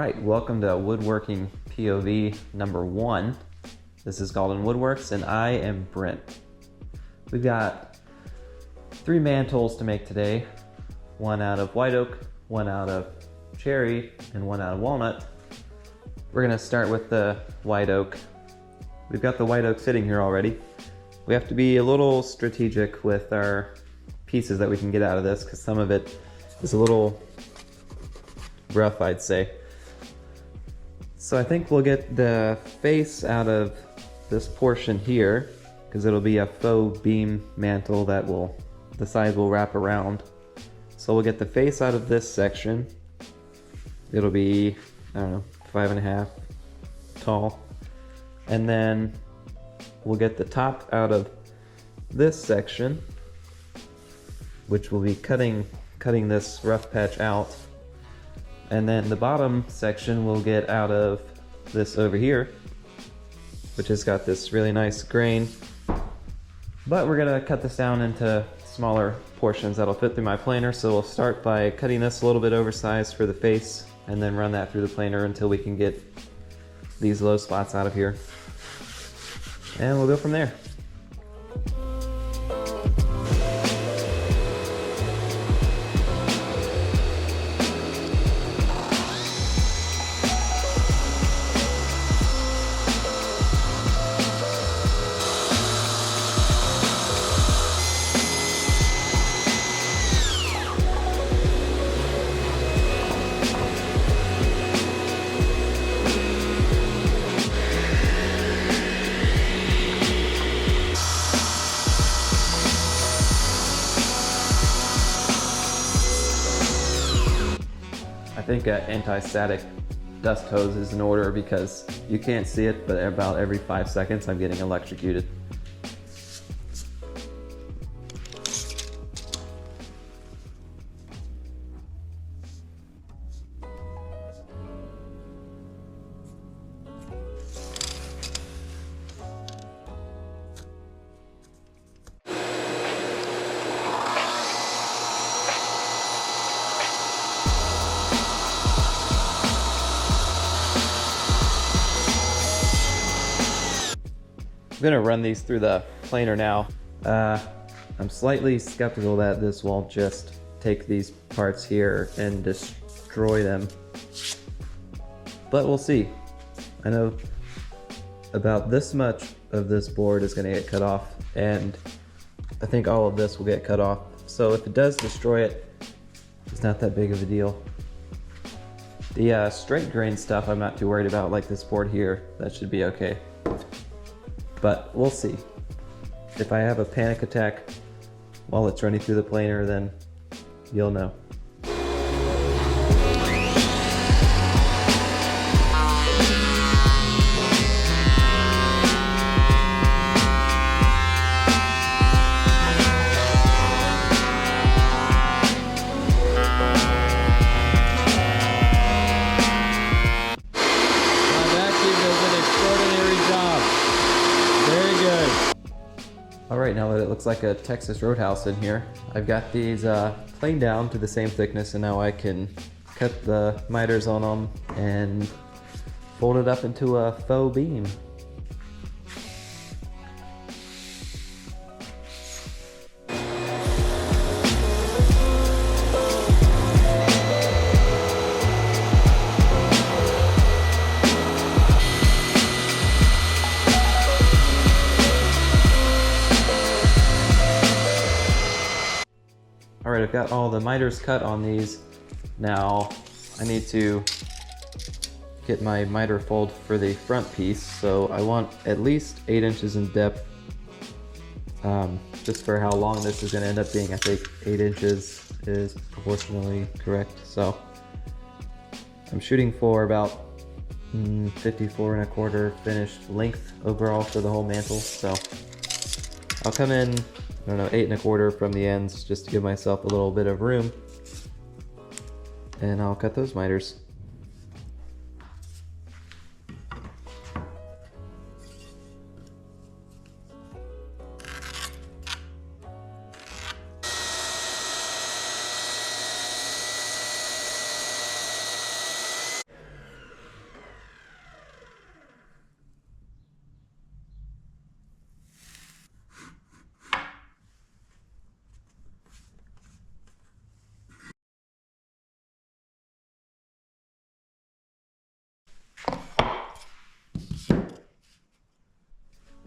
Alright, welcome to Woodworking POV number 1. This is Gauldin Woodworks and I am Brent. We've got 3 mantels to make today. One out of white oak, one out of cherry, and one out of walnut. We're going to start with the white oak. We've got the white oak sitting here already. We have to be a little strategic with our pieces that we can get out of this because some of it is a little rough, I'd say. So I think we'll get the face out of this portion here because it'll be a faux beam mantle that the sides will wrap around. So we'll get the face out of this section. It'll be, I don't know, 5.5 tall. And then we'll get the top out of this section, which will be cutting this rough patch out. And then the bottom section we'll get out of this over here, which has got this really nice grain. But we're gonna cut this down into smaller portions that'll fit through my planer. So we'll start by cutting this a little bit oversized for the face and then run that through the planer until we can get these low spots out of here. And we'll go from there. I think an anti-static dust hose is in order because you can't see it, but about every 5 seconds I'm getting electrocuted. I'm gonna run these through the planer now. I'm slightly skeptical that this won't just take these parts here and destroy them, but we'll see. I know about this much of this board is gonna get cut off, and I think all of this will get cut off. So if it does destroy it, it's not that big of a deal. The straight grain stuff I'm not too worried about, like this board here. That should be okay. But we'll see. If I have a panic attack while it's running through the planer, then you'll know. Alright, now that it looks like a Texas Roadhouse in here, I've got these planed down to the same thickness, and now I can cut the miters on them and fold it up into a faux beam. Alright, I've got all the miters cut on these. Now I need to get my miter fold for the front piece, so I want at least 8 inches in depth. Just for how long this is going to end up being, I think 8 inches is proportionally correct. So I'm shooting for about 54.25 finished length overall for the whole mantle. So I'll come in, I don't know, 8.25 from the ends just to give myself a little bit of room, and I'll cut those miters.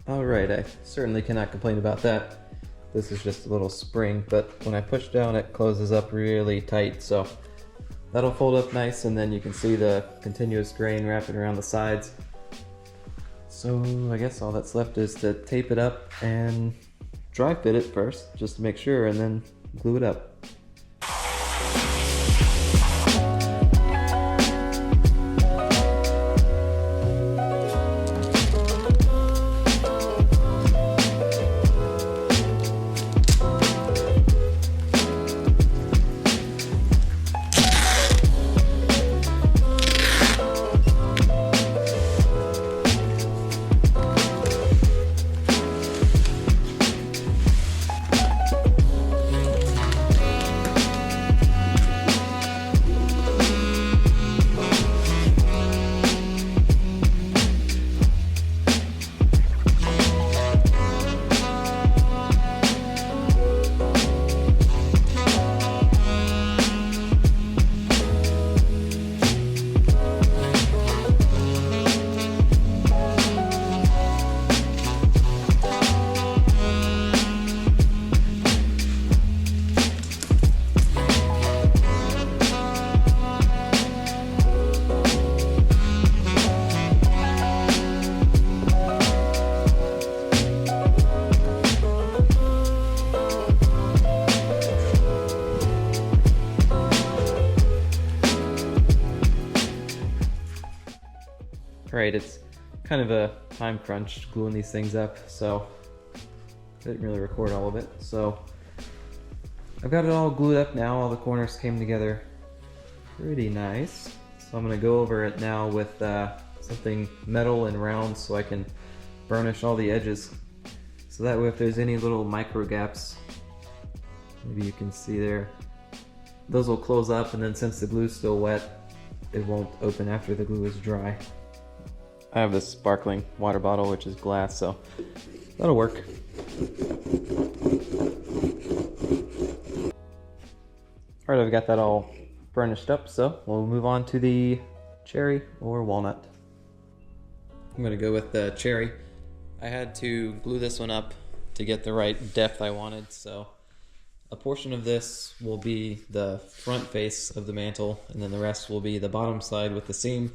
Alright, I certainly cannot complain about that. This is just a little spring, but when I push down it closes up really tight, so that'll fold up nice, and then you can see the continuous grain wrapping around the sides. So I guess all that's left is to tape it up and dry fit it first, just to make sure, and then glue it up. Alright, it's kind of a time crunch gluing these things up, so I didn't really record all of it. So I've got it all glued up now, all the corners came together pretty nice. So I'm going to go over it now with something metal and round so I can burnish all the edges. So that way if there's any little micro gaps, maybe you can see there, those will close up, and then since the glue's still wet, it won't open after the glue is dry. I have this sparkling water bottle, which is glass, so that'll work. Alright, I've got that all burnished up, so we'll move on to the cherry or walnut. I'm gonna go with the cherry. I had to glue this one up to get the right depth I wanted, so a portion of this will be the front face of the mantle, and then the rest will be the bottom side with the seam.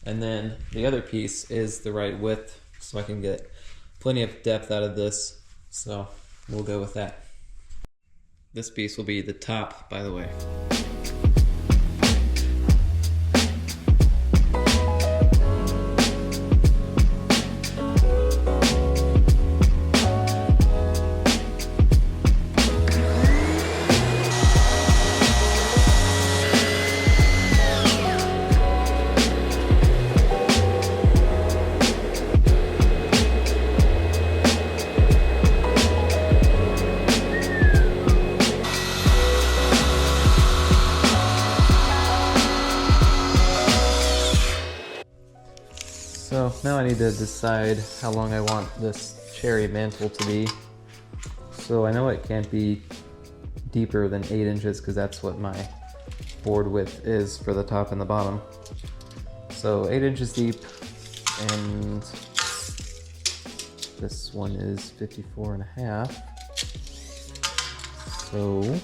And then the other piece is the right width, so I can get plenty of depth out of this. So we'll go with that. This piece will be the top, by the way. So now I need to decide how long I want this cherry mantle to be. So I know it can't be deeper than 8 inches because that's what my board width is for the top and the bottom. So 8 inches deep, and this one is 54 and a half. So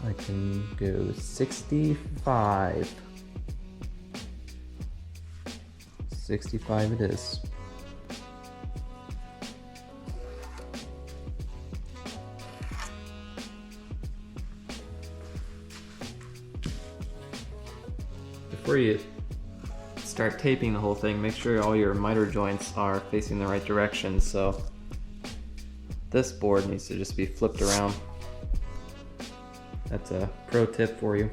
I can go 65. 65 it is. Before you start taping the whole thing, make sure all your miter joints are facing the right direction. So this board needs to just be flipped around. That's a pro tip for you.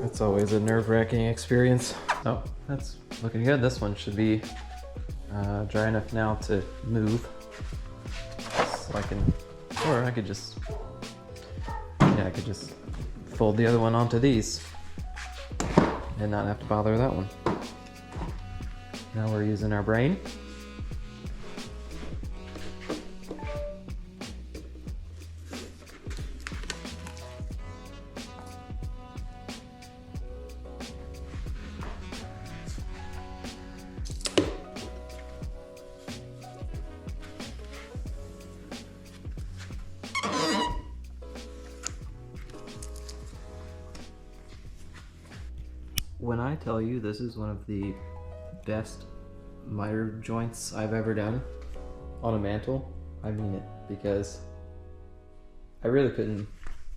It's always a nerve-wracking experience. Oh, that's looking good. This one should be dry enough now to move. So I can, or I could just, yeah, I could just fold the other one onto these and not have to bother with that one. Now we're using our brain. When I tell you this is one of the best miter joints I've ever done on a mantle, I mean it, because I really couldn't,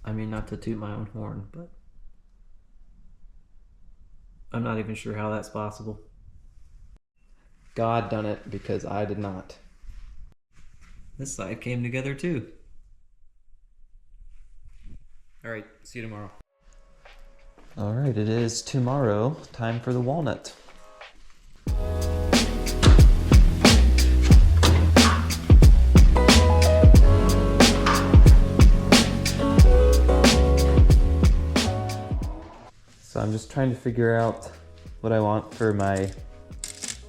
I mean, not to toot my own horn, but I'm not even sure how that's possible. God done it, because I did not. This side came together too. Alright, see you tomorrow. Alright, it is tomorrow. Time for the walnut. So I'm just trying to figure out what I want for my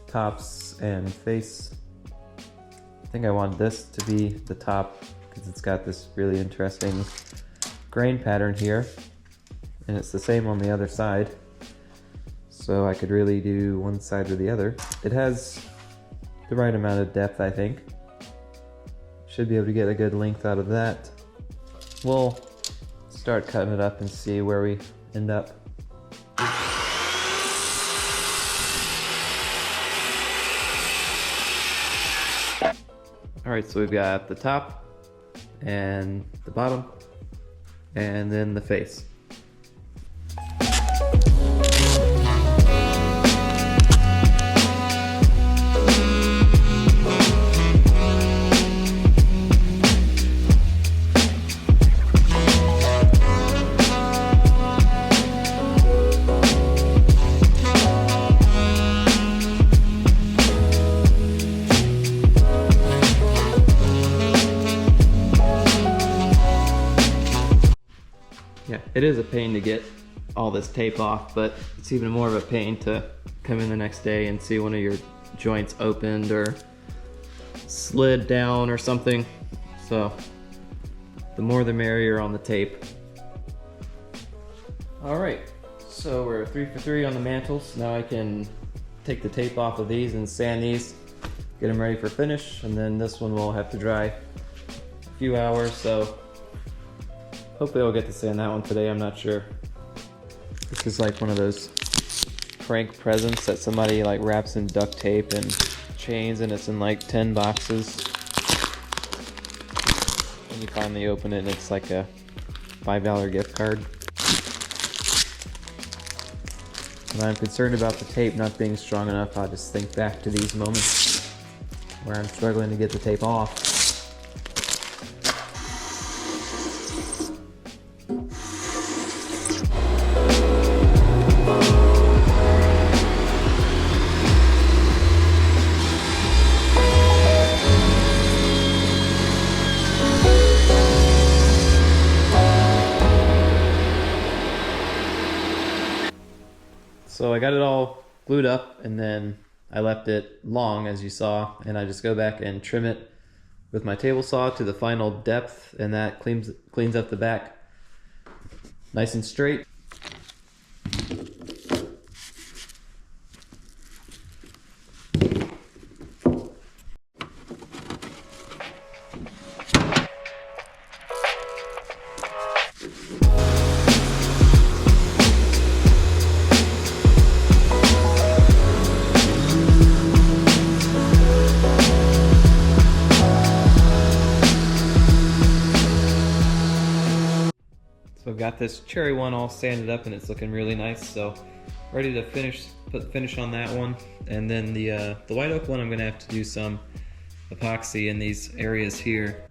tops and face. I think I want this to be the top because it's got this really interesting grain pattern here, and it's the same on the other side, so I could really do one side or the other. It has the right amount of depth, I think. Should be able to get a good length out of that. We'll start cutting it up and see where we end up. Alright, so we've got the top and the bottom and then the face. Yeah, it is a pain to get all this tape off, but it's even more of a pain to come in the next day and see one of your joints opened or slid down or something. So the more the merrier on the tape. All right, so we're 3 for 3 on the mantles. Now I can take the tape off of these and sand these, get them ready for finish, and then this one will have to dry a few hours, so hopefully I'll get to sand that one today, I'm not sure. This is like one of those prank presents that somebody like wraps in duct tape and chains, and it's in like 10 boxes. And you finally open it and it's like a $5 gift card. When I'm concerned about the tape not being strong enough, I'll just think back to these moments where I'm struggling to get the tape off. So I got it all glued up, and then I left it long, as you saw, and I just go back and trim it with my table saw to the final depth, and that cleans up the back nice and straight. So I've got this cherry one all sanded up and it's looking really nice, so ready to put the finish on that one. And then the white oak one, I'm gonna have to do some epoxy in these areas here.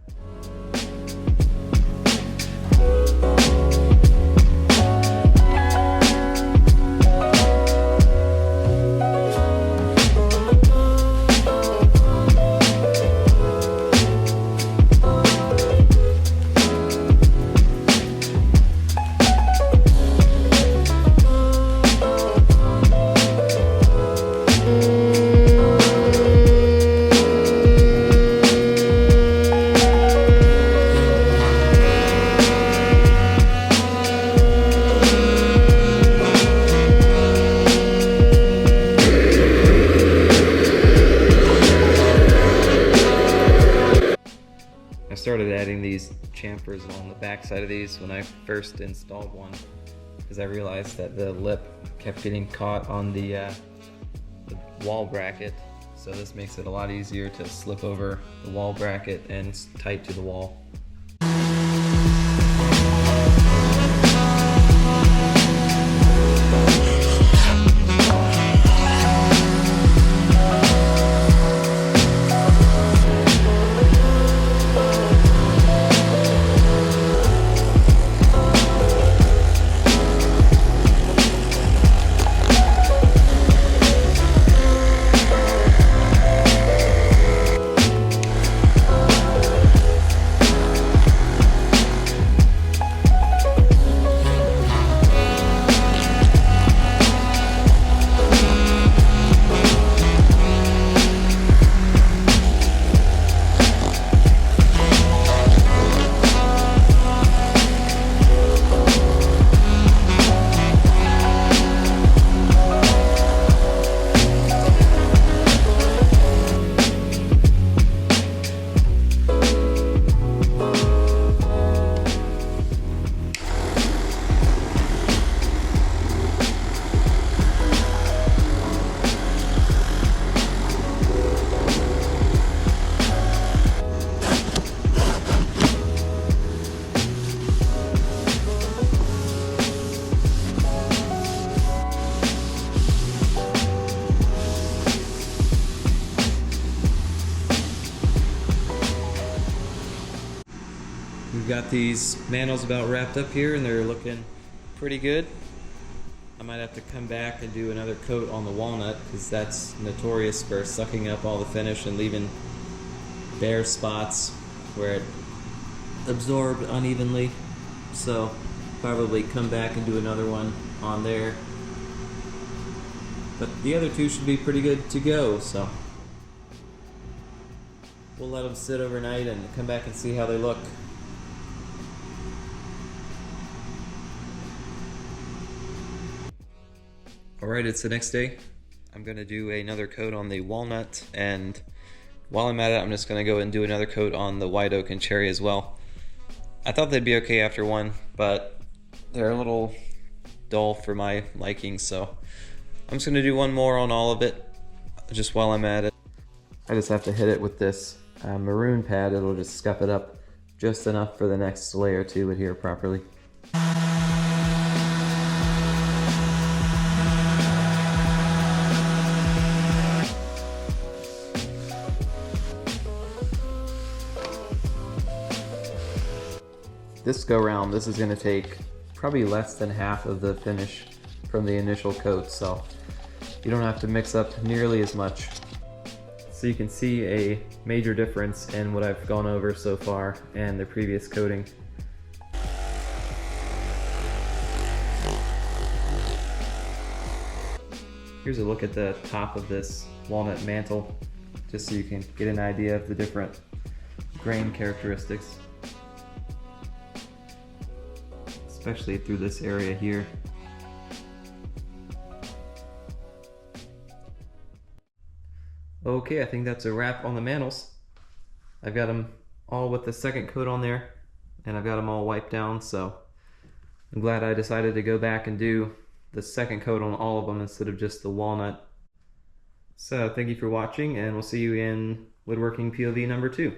I started adding these chamfers along the back side of these when I first installed one, because I realized that the lip kept getting caught on the wall bracket. So this makes it a lot easier to slip over the wall bracket and tight to the wall. We've got these mantels about wrapped up here and they're looking pretty good. I might have to come back and do another coat on the walnut because that's notorious for sucking up all the finish and leaving bare spots where it absorbed unevenly. So probably come back and do another one on there. But the other two should be pretty good to go, so we'll let them sit overnight and come back and see how they look. Alright, it's the next day. I'm going to do another coat on the walnut, and while I'm at it, I'm just going to go and do another coat on the white oak and cherry as well. I thought they'd be okay after one, but they're a little dull for my liking, so I'm just going to do one more on all of it, just while I'm at it. I just have to hit it with this maroon pad. It'll just scuff it up just enough for the next layer to adhere properly. This go round, this is going to take probably less than half of the finish from the initial coat, so you don't have to mix up nearly as much. So you can see a major difference in what I've gone over so far and the previous coating. Here's a look at the top of this walnut mantle, just so you can get an idea of the different grain characteristics. Especially through this area here. Okay, I think that's a wrap on the mantels. I've got them all with the second coat on there, and I've got them all wiped down, so I'm glad I decided to go back and do the second coat on all of them instead of just the walnut. So thank you for watching, and we'll see you in Woodworking POV number 2.